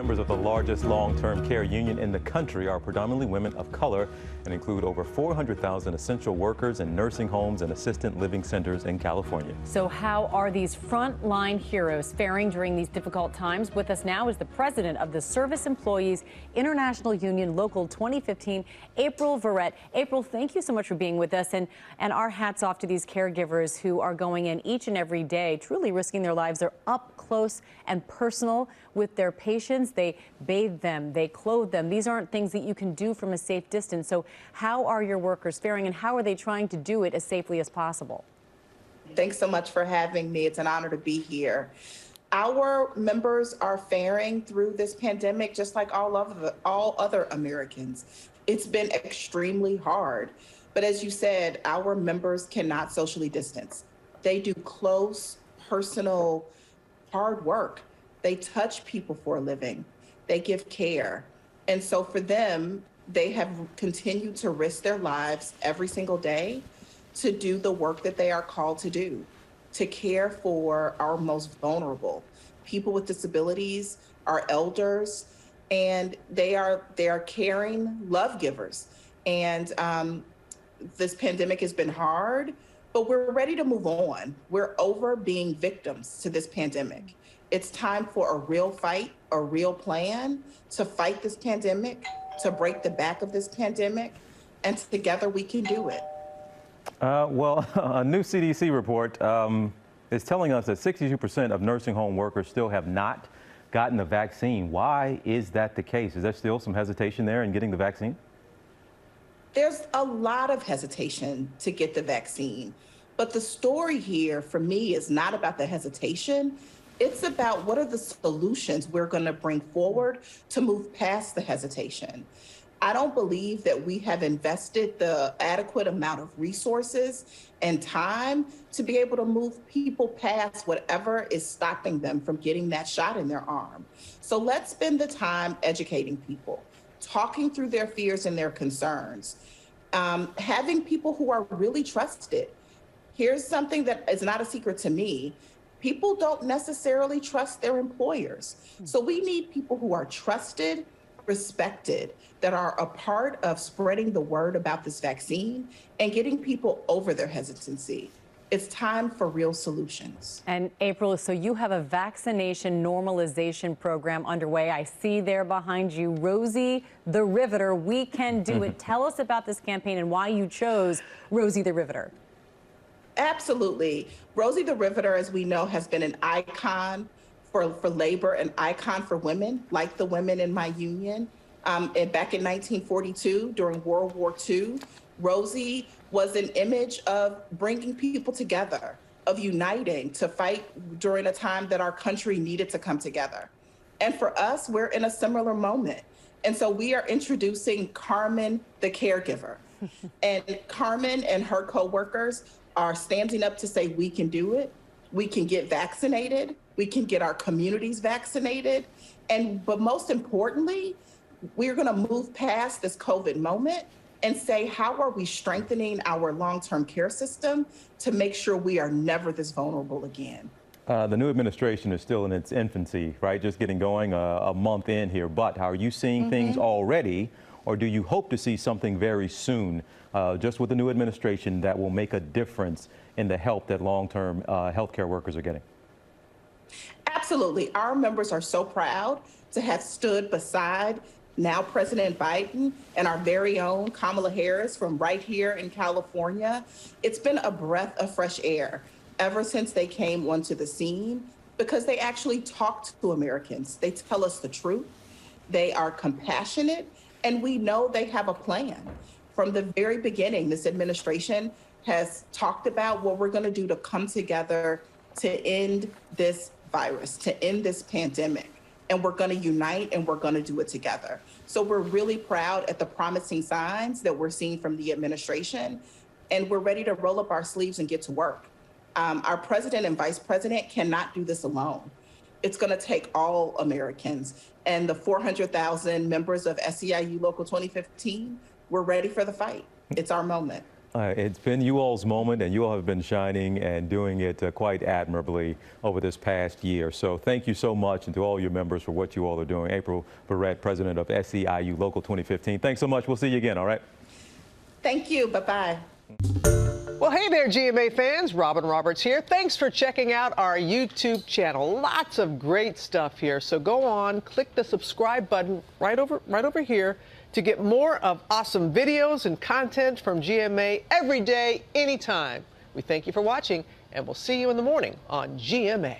Members of the largest long-term care union in the country are predominantly women of color and include over 400,000 essential workers in nursing homes and assisted living centers in California. So how are these frontline heroes faring during these difficult times? With us now is the president of the Service Employees International Union Local 2015, April Verrett. April, thank you so much for being with us, and our hats off to these caregivers who are going in each and every day, truly risking their lives. They're up close and personal with their patients. They bathe them, they clothe them. These aren't things that you can do from a safe distance. So how are your workers faring, and how are they trying to do it as safely as possible? Thanks so much for having me. It's an honor to be here. Our members are faring through this pandemic just like all other Americans. It's been extremely hard. But as you said, our members cannot socially distance. They do close, personal, hard work. They touch people for a living. They give care. And so for them, they have continued to risk their lives every single day to do the work that they are called to do, to care for our most vulnerable, people with disabilities, our elders, and they are caring love givers. And this pandemic has been hard, but we're ready to move on. We're over being victims to this pandemic. It's time for a real fight, a real plan to fight this pandemic, to break the back of this pandemic, and together we can do it. Well, a new CDC report is telling us that 62% of nursing home workers still have not gotten the vaccine. Why is that the case? Is there still some hesitation there in getting the vaccine? There's a lot of hesitation to get the vaccine, but the story here for me is not about the hesitation. It's about what are the solutions we're going to bring forward to move past the hesitation. I don't believe that we have invested the adequate amount of resources and time to be able to move people past whatever is stopping them from getting that shot in their arm. So let's spend the time educating people, talking through their fears and their concerns, having people who are really trusted. Here's something that is not a secret to me. People don't necessarily trust their employers. So we need people who are trusted, respected, that are a part of spreading the word about this vaccine and getting people over their hesitancy. It's time for real solutions. And April, so you have a vaccination normalization program underway. I see there behind you, Rosie the Riveter, We Can Do It. Tell us about this campaign and why you chose Rosie the Riveter. Absolutely. Rosie the Riveter, as we know, has been an icon for labor, an icon for women, like the women in my union. And back in 1942, during World War II, Rosie was an image of bringing people together, of uniting to fight during a time that our country needed to come together. And for us, we're in a similar moment. And so we are introducing Carmen, the caregiver. And Carmen and her coworkers are standing up to say, we can do it. We can get vaccinated. We can get our communities vaccinated. But most importantly, we're going to move past this COVID moment and say, how are we strengthening our long-term care system to make sure we are never this vulnerable again? The new administration is still in its infancy, right? Just getting going a month in here. But are you seeing things already, or do you hope to see something very soon, just with the new administration, that will make a difference in the help that long-term healthcare workers are getting? Absolutely. Our members are so proud to have stood beside now President Biden and our very own Kamala Harris from right here in California. It's been a breath of fresh air ever since they came onto the scene, because they actually talk to Americans. They tell us the truth. They are compassionate, and we know they have a plan. From the very beginning, this administration has talked about what we're going to do to come together to end this virus, to end this pandemic. And we're going to unite, and we're going to do it together. So we're really proud at the promising signs that we're seeing from the administration, and we're ready to roll up our sleeves and get to work. Our president and vice president cannot do this alone. It's going to take all Americans, and the 400,000 members of SEIU Local 2015, we're ready for the fight. It's our moment. It's been you all's moment, and you all have been shining and doing it quite admirably over this past year. So thank you so much, and to all your members for what you all are doing. April Verrett, president of SEIU Local 2015. Thanks so much. We'll see you again, all right? Thank you. Bye-bye. Well, hey there, GMA fans. Robin Roberts here. Thanks for checking out our YouTube channel. Lots of great stuff here. So go on, click the subscribe button right over here to get more of awesome videos and content from GMA every day, anytime. We thank you for watching, and we'll see you in the morning on GMA.